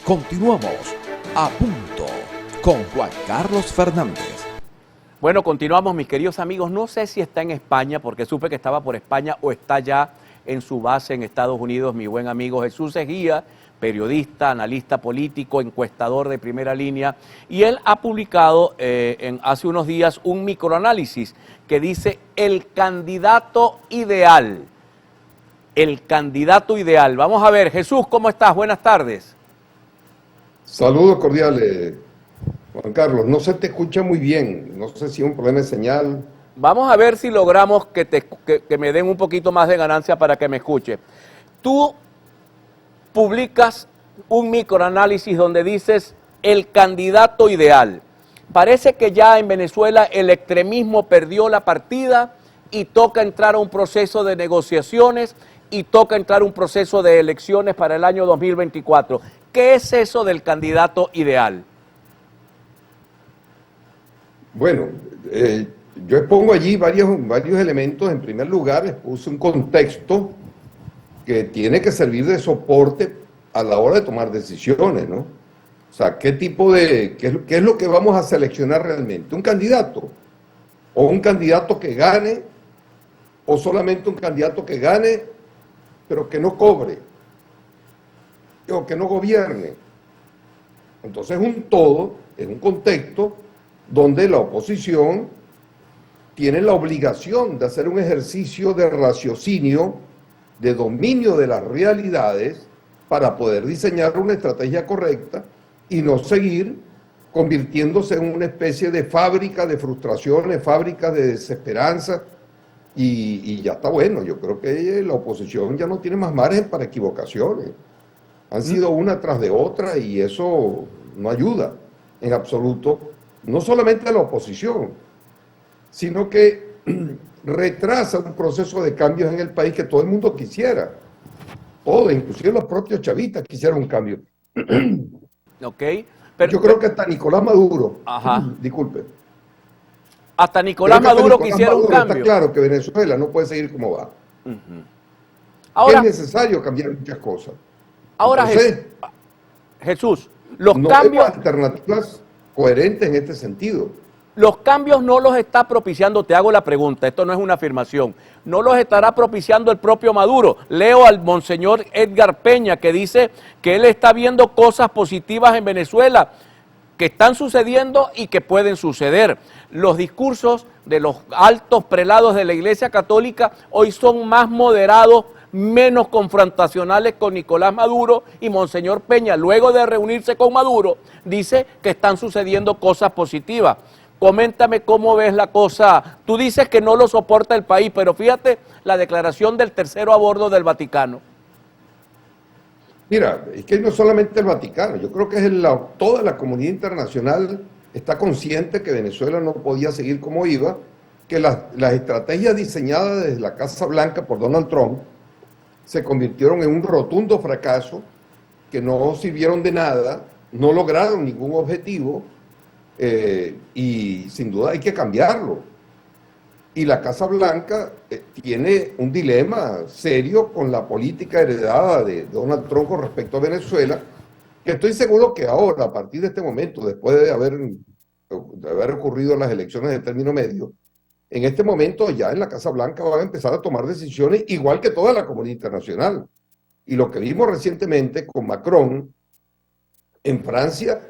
Continuamos a punto con Juan Carlos Fernández. Bueno, continuamos, mis queridos amigos. No sé si está en España, porque supe que estaba por España o está ya en su base en Estados Unidos, mi buen amigo Jesús Egía, periodista, analista político, encuestador de primera línea, y él ha publicado hace unos días un microanálisis que dice el candidato ideal. El candidato ideal. Vamos a ver, Jesús, ¿cómo estás? Buenas tardes. Saludos cordiales, Juan Carlos. No se te escucha muy bien, no sé si es un problema de señal. Vamos a ver si logramos que me den un poquito más de ganancia para que me escuche. Tú publicas un microanálisis donde dices el candidato ideal. Parece que ya en Venezuela el extremismo perdió la partida y toca entrar a un proceso de negociaciones y toca entrar a un proceso de elecciones para el año 2024. ¿Qué es eso del candidato ideal? Bueno, yo expongo allí varios elementos. En primer lugar, expuse un contexto que tiene que servir de soporte a la hora de tomar decisiones, ¿no? O sea, qué es lo que vamos a seleccionar realmente? ¿Un candidato? ¿O un candidato que gane? ¿O solamente un candidato que gane, pero que no cobre? ¿O que no gobierne? Entonces, un todo, en un contexto donde la oposición tiene la obligación de hacer un ejercicio de raciocinio, de dominio de las realidades, para poder diseñar una estrategia correcta y no seguir convirtiéndose en una especie de fábrica de frustraciones, fábrica de desesperanza, y ya está bueno. Yo creo que la oposición ya no tiene más margen para equivocaciones. Han sido una tras de otra y eso no ayuda en absoluto, no solamente a la oposición, sino que retrasa un proceso de cambios en el país que todo el mundo quisiera. Todos, inclusive los propios chavistas quisieron un cambio. Okay, yo creo que hasta Nicolás Maduro, ajá. Disculpe. Hasta Nicolás Maduro quisiera un cambio. Está claro que Venezuela no puede seguir como va. Ahora, es necesario cambiar muchas cosas. Ahora, entonces, Jesús, los no cambios... vemos alternativas coherentes en este sentido. Los cambios no los está propiciando, te hago la pregunta, esto no es una afirmación, no los estará propiciando el propio Maduro. Leo al monseñor Edgar Peña que dice que él está viendo cosas positivas en Venezuela que están sucediendo y que pueden suceder. Los discursos de los altos prelados de la Iglesia Católica hoy son más moderados, menos confrontacionales con Nicolás Maduro, y monseñor Peña, luego de reunirse con Maduro, dice que están sucediendo cosas positivas. Coméntame cómo ves la cosa. Tú dices que no lo soporta el país, pero fíjate la declaración del tercero a bordo del Vaticano. Mira, es que no solamente el Vaticano, yo creo que toda la comunidad internacional está consciente que Venezuela no podía seguir como iba, que las estrategias diseñadas desde la Casa Blanca por Donald Trump se convirtieron en un rotundo fracaso, que no sirvieron de nada, no lograron ningún objetivo, y sin duda hay que cambiarlo. Y la Casa Blanca tiene un dilema serio con la política heredada de Donald Trump con respecto a Venezuela, que estoy seguro que ahora, a partir de este momento, después de haber ocurrido las elecciones de término medio, en este momento ya en la Casa Blanca van a empezar a tomar decisiones igual que toda la comunidad internacional. Y lo que vimos recientemente con Macron en Francia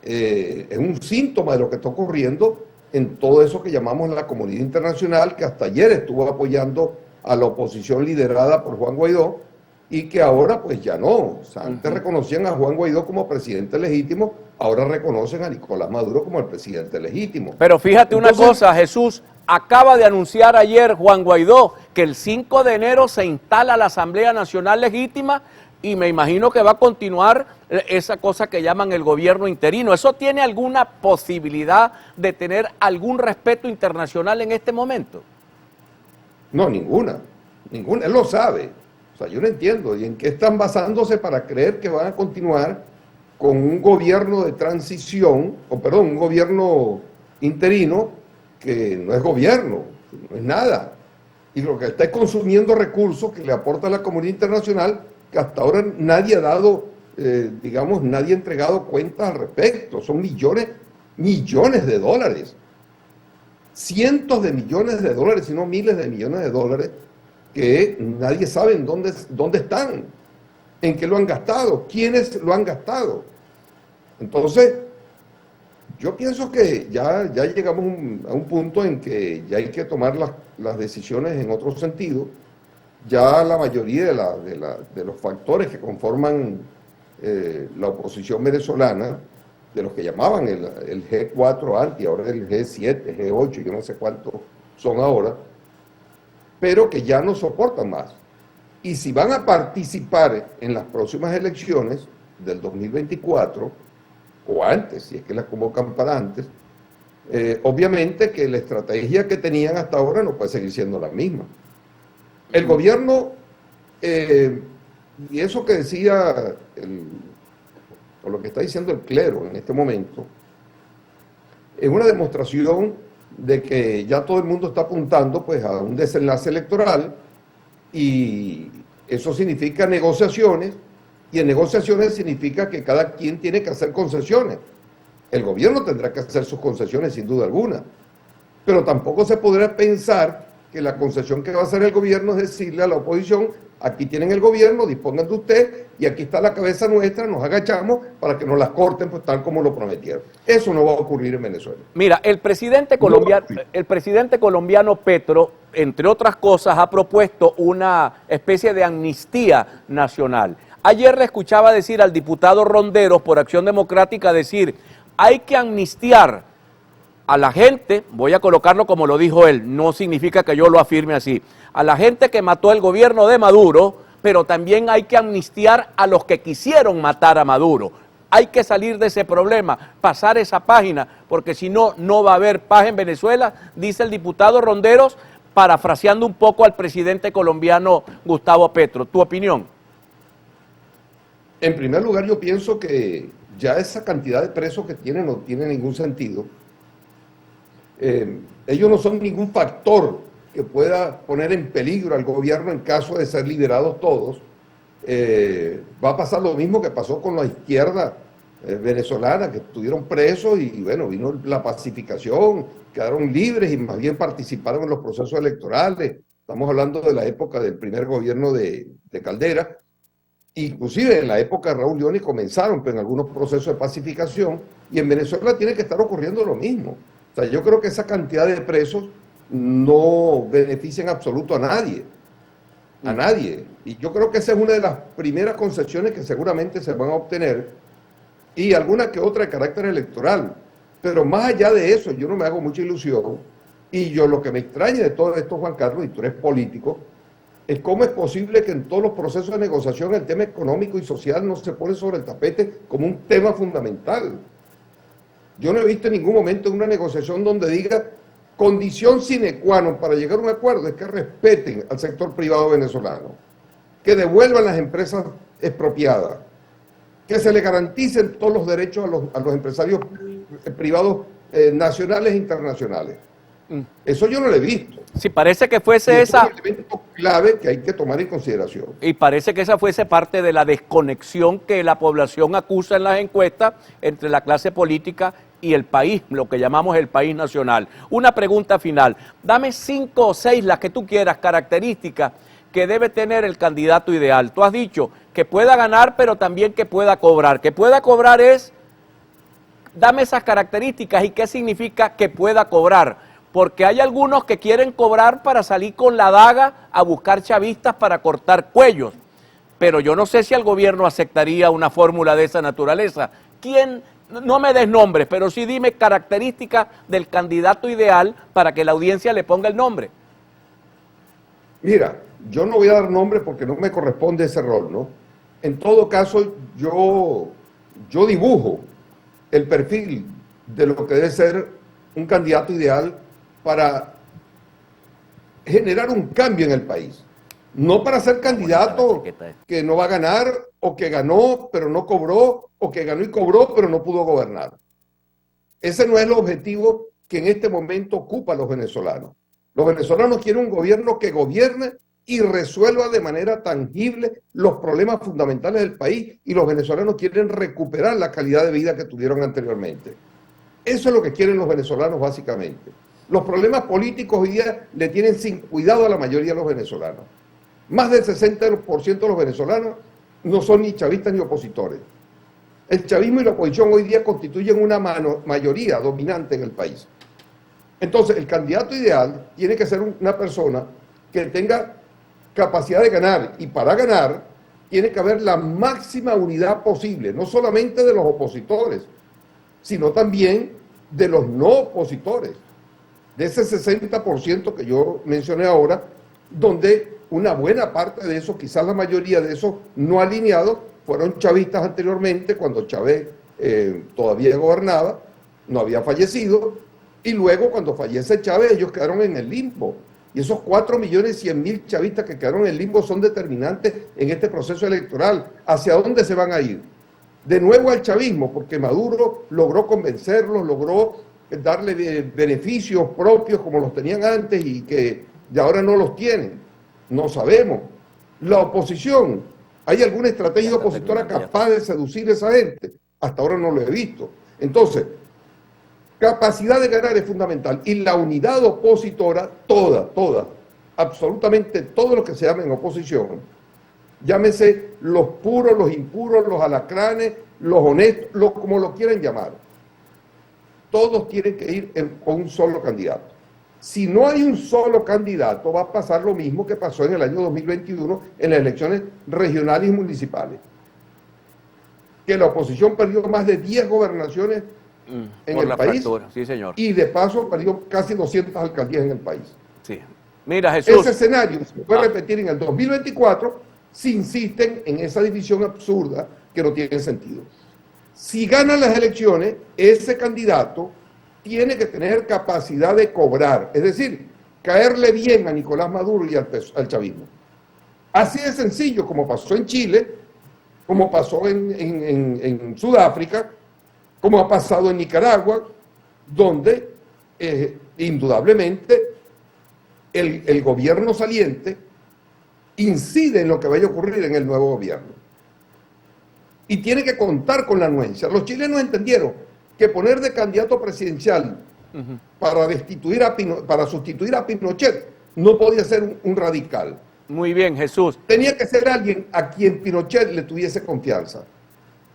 es un síntoma de lo que está ocurriendo en todo eso que llamamos la comunidad internacional, que hasta ayer estuvo apoyando a la oposición liderada por Juan Guaidó, y que ahora pues ya no. O sea, antes reconocían a Juan Guaidó como presidente legítimo, ahora reconocen a Nicolás Maduro como el presidente legítimo. Pero fíjate una cosa, Jesús, acaba de anunciar ayer Juan Guaidó que el 5 de enero se instala la Asamblea Nacional Legítima, y me imagino que va a continuar esa cosa que llaman el gobierno interino. ¿Eso tiene alguna posibilidad de tener algún respeto internacional en este momento? No, ninguna. Él lo sabe. O sea, yo no entiendo. ¿Y en qué están basándose para creer que van a continuar con un gobierno de transición, un gobierno interino que no es gobierno, no es nada? Y lo que está es consumiendo recursos que le aporta la comunidad internacional, que hasta ahora nadie ha dado digamos, nadie ha entregado cuentas al respecto. Son millones de dólares. Cientos de millones de dólares, si no miles de millones de dólares, que nadie sabe en dónde están, en qué lo han gastado, quiénes lo han gastado. Entonces, yo pienso que ya llegamos a un punto en que ya hay que tomar las decisiones en otro sentido. Ya la mayoría de los factores que conforman la oposición venezolana, de los que llamaban el G4 antes, ahora el G7, G8, yo no sé cuántos son ahora, pero que ya no soportan más. Y si van a participar en las próximas elecciones del 2024, o antes, si es que las convocan para antes, obviamente que la estrategia que tenían hasta ahora no puede seguir siendo la misma. El gobierno, y eso que decía, o lo que está diciendo el clero en este momento, es una demostración de que ya todo el mundo está apuntando pues a un desenlace electoral, y eso significa negociaciones, y en negociaciones significa que cada quien tiene que hacer concesiones. El gobierno tendrá que hacer sus concesiones sin duda alguna, pero tampoco se podrá pensar que la concesión que va a hacer el gobierno es decirle a la oposición: aquí tienen el gobierno, dispongan de usted, y aquí está la cabeza nuestra, nos agachamos para que nos las corten pues tal como lo prometieron. Eso no va a ocurrir en Venezuela. Mira, el presidente colombiano Petro, entre otras cosas, ha propuesto una especie de amnistía nacional. Ayer le escuchaba decir al diputado Ronderos por Acción Democrática decir: hay que amnistiar a la gente, voy a colocarlo como lo dijo él, no significa que yo lo afirme así, a la gente que mató el gobierno de Maduro, pero también hay que amnistiar a los que quisieron matar a Maduro. Hay que salir de ese problema, pasar esa página, porque si no, no va a haber paz en Venezuela, dice el diputado Ronderos, parafraseando un poco al presidente colombiano Gustavo Petro. ¿Tu opinión? En primer lugar, yo pienso que ya esa cantidad de presos que tienen no tiene ningún sentido. Ellos no son ningún factor que pueda poner en peligro al gobierno en caso de ser liberados todos. Va a pasar lo mismo que pasó con la izquierda venezolana, que estuvieron presos y bueno, vino la pacificación, quedaron libres y más bien participaron en los procesos electorales. Estamos hablando de la época del primer gobierno de Caldera. Inclusive en la época de Raúl Leoni comenzaron en algunos procesos de pacificación, y en Venezuela tiene que estar ocurriendo lo mismo. O sea, yo creo que esa cantidad de presos no beneficia en absoluto a nadie. A nadie. Y yo creo que esa es una de las primeras concesiones que seguramente se van a obtener, y alguna que otra de carácter electoral. Pero más allá de eso, yo no me hago mucha ilusión. Y yo lo que me extraña de todo esto, Juan Carlos, y tú eres político, es cómo es posible que en todos los procesos de negociación el tema económico y social no se pone sobre el tapete como un tema fundamental. Yo no he visto en ningún momento en una negociación donde diga: condición sine qua non para llegar a un acuerdo es que respeten al sector privado venezolano, que devuelvan las empresas expropiadas, que se le garanticen todos los derechos a los empresarios privados nacionales e internacionales. Eso yo no lo he visto. Sí, parece que fuese esa... Es un elemento clave que hay que tomar en consideración. Y parece que esa fuese parte de la desconexión que la población acusa en las encuestas entre la clase política y el país, lo que llamamos el país nacional. Una pregunta final. Dame 5 o 6, las que tú quieras, características que debe tener el candidato ideal. Tú has dicho que pueda ganar, pero también que pueda cobrar. Que pueda cobrar es... Dame esas características y qué significa que pueda cobrar. Porque hay algunos que quieren cobrar para salir con la daga a buscar chavistas para cortar cuellos. Pero yo no sé si el gobierno aceptaría una fórmula de esa naturaleza. ¿Quién? No me des nombres, pero sí dime características del candidato ideal para que la audiencia le ponga el nombre. Mira, yo no voy a dar nombres porque no me corresponde ese rol, ¿no? En todo caso, yo dibujo el perfil de lo que debe ser un candidato ideal para generar un cambio en el país. No para ser candidato que no va a ganar, o que ganó pero no cobró, o que ganó y cobró pero no pudo gobernar. Ese no es el objetivo que en este momento ocupa a los venezolanos. Los venezolanos quieren un gobierno que gobierne y resuelva de manera tangible los problemas fundamentales del país, y los venezolanos quieren recuperar la calidad de vida que tuvieron anteriormente. Eso es lo que quieren los venezolanos básicamente. Los problemas políticos hoy día le tienen sin cuidado a la mayoría de los venezolanos. Más del 60% de los venezolanos no son ni chavistas ni opositores. El chavismo y la oposición hoy día constituyen una mayoría dominante en el país. Entonces, el candidato ideal tiene que ser una persona que tenga capacidad de ganar, y para ganar tiene que haber la máxima unidad posible, no solamente de los opositores, sino también de los no opositores, de ese 60% que yo mencioné ahora, donde una buena parte de eso, quizás la mayoría de esos no alineados, fueron chavistas anteriormente, cuando Chávez todavía gobernaba, no había fallecido, y luego cuando fallece Chávez ellos quedaron en el limbo. Y esos 4.100.000 chavistas que quedaron en el limbo son determinantes en este proceso electoral. ¿Hacia dónde se van a ir? De nuevo al chavismo, porque Maduro logró convencerlos, logró darle beneficios propios como los tenían antes y que de ahora no los tienen. No sabemos. La oposición, ¿hay alguna estrategia opositora capaz de seducir a esa gente? Hasta ahora no lo he visto. Entonces, capacidad de ganar es fundamental, y la unidad opositora, toda, absolutamente todo lo que se llama en oposición, llámese los puros, los impuros, los alacranes, los honestos, como lo quieran llamar, todos tienen que ir con un solo candidato. Si no hay un solo candidato, va a pasar lo mismo que pasó en el año 2021 en las elecciones regionales y municipales, que la oposición perdió más de 10 gobernaciones en el país, sí, señor. Y de paso perdió casi 200 alcaldías en el país. Sí. Mira, Jesús, ese escenario se puede repetir en el 2024 si insisten en esa división absurda que no tiene sentido. Si ganan las elecciones, ese candidato tiene que tener capacidad de cobrar, es decir, caerle bien a Nicolás Maduro y al chavismo. Así de sencillo, como pasó en Chile, como pasó en Sudáfrica, como ha pasado en Nicaragua, donde indudablemente el gobierno saliente incide en lo que vaya a ocurrir en el nuevo gobierno. Y tiene que contar con la anuencia. Los chilenos entendieron que poner de candidato presidencial para sustituir a Pinochet no podía ser un radical. Muy bien, Jesús. Tenía que ser alguien a quien Pinochet le tuviese confianza.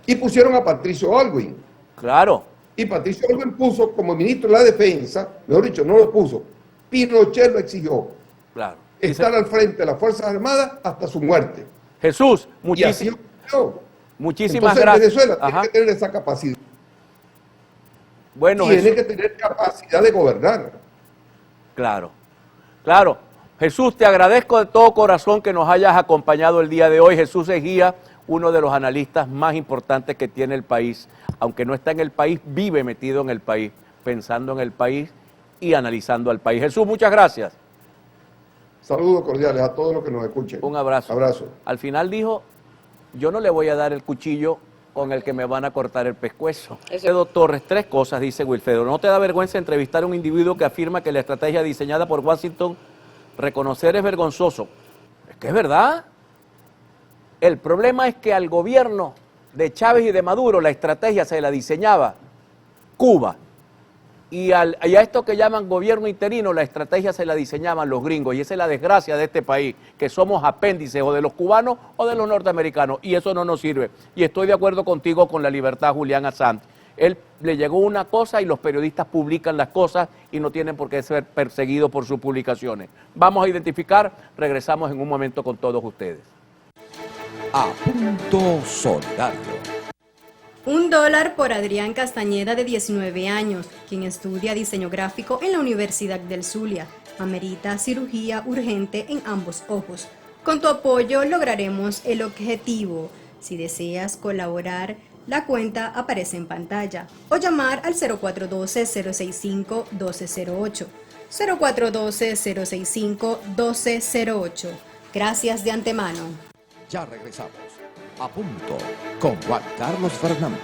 Y pusieron a Patricio Aylwin. Claro. Y Patricio Aylwin puso como ministro de la Defensa, mejor dicho, no lo puso, Pinochet lo exigió. Claro. Estar al frente de las Fuerzas Armadas hasta su muerte. Jesús, muchísimas gracias. Venezuela tiene que tener esa capacidad. Bueno, tiene que tener capacidad de gobernar. Claro, claro. Jesús, te agradezco de todo corazón que nos hayas acompañado el día de hoy. Jesús Egía, uno de los analistas más importantes que tiene el país. Aunque no está en el país, vive metido en el país, pensando en el país y analizando al país. Jesús, muchas gracias. Saludos cordiales a todos los que nos escuchen. Un abrazo. Abrazo. Al final dijo, yo no le voy a dar el cuchillo con el que me van a cortar el pescuezo. Wilfredo Torres, 3 cosas, dice Wilfredo. ¿No te da vergüenza entrevistar a un individuo que afirma que la estrategia diseñada por Washington, reconocer es vergonzoso? Es que es verdad. El problema es que al gobierno de Chávez y de Maduro la estrategia se la diseñaba Cuba. Y a esto que llaman gobierno interino, la estrategia se la diseñaban los gringos. Y esa es la desgracia de este país, que somos apéndices o de los cubanos o de los norteamericanos. Y eso no nos sirve. Y estoy de acuerdo contigo con la libertad Julián Assange. Él le llegó una cosa y los periodistas publican las cosas y no tienen por qué ser perseguidos por sus publicaciones. Vamos a identificar, regresamos en un momento con todos ustedes. A Punto Solidario. $1 por Adrián Castañeda, de 19 años, quien estudia diseño gráfico en la Universidad del Zulia. Amerita cirugía urgente en ambos ojos. Con tu apoyo lograremos el objetivo. Si deseas colaborar, la cuenta aparece en pantalla o llamar al 0412-065-1208. 0412-065-1208. Gracias de antemano. Ya regresamos. A Punto con Juan Carlos Fernández.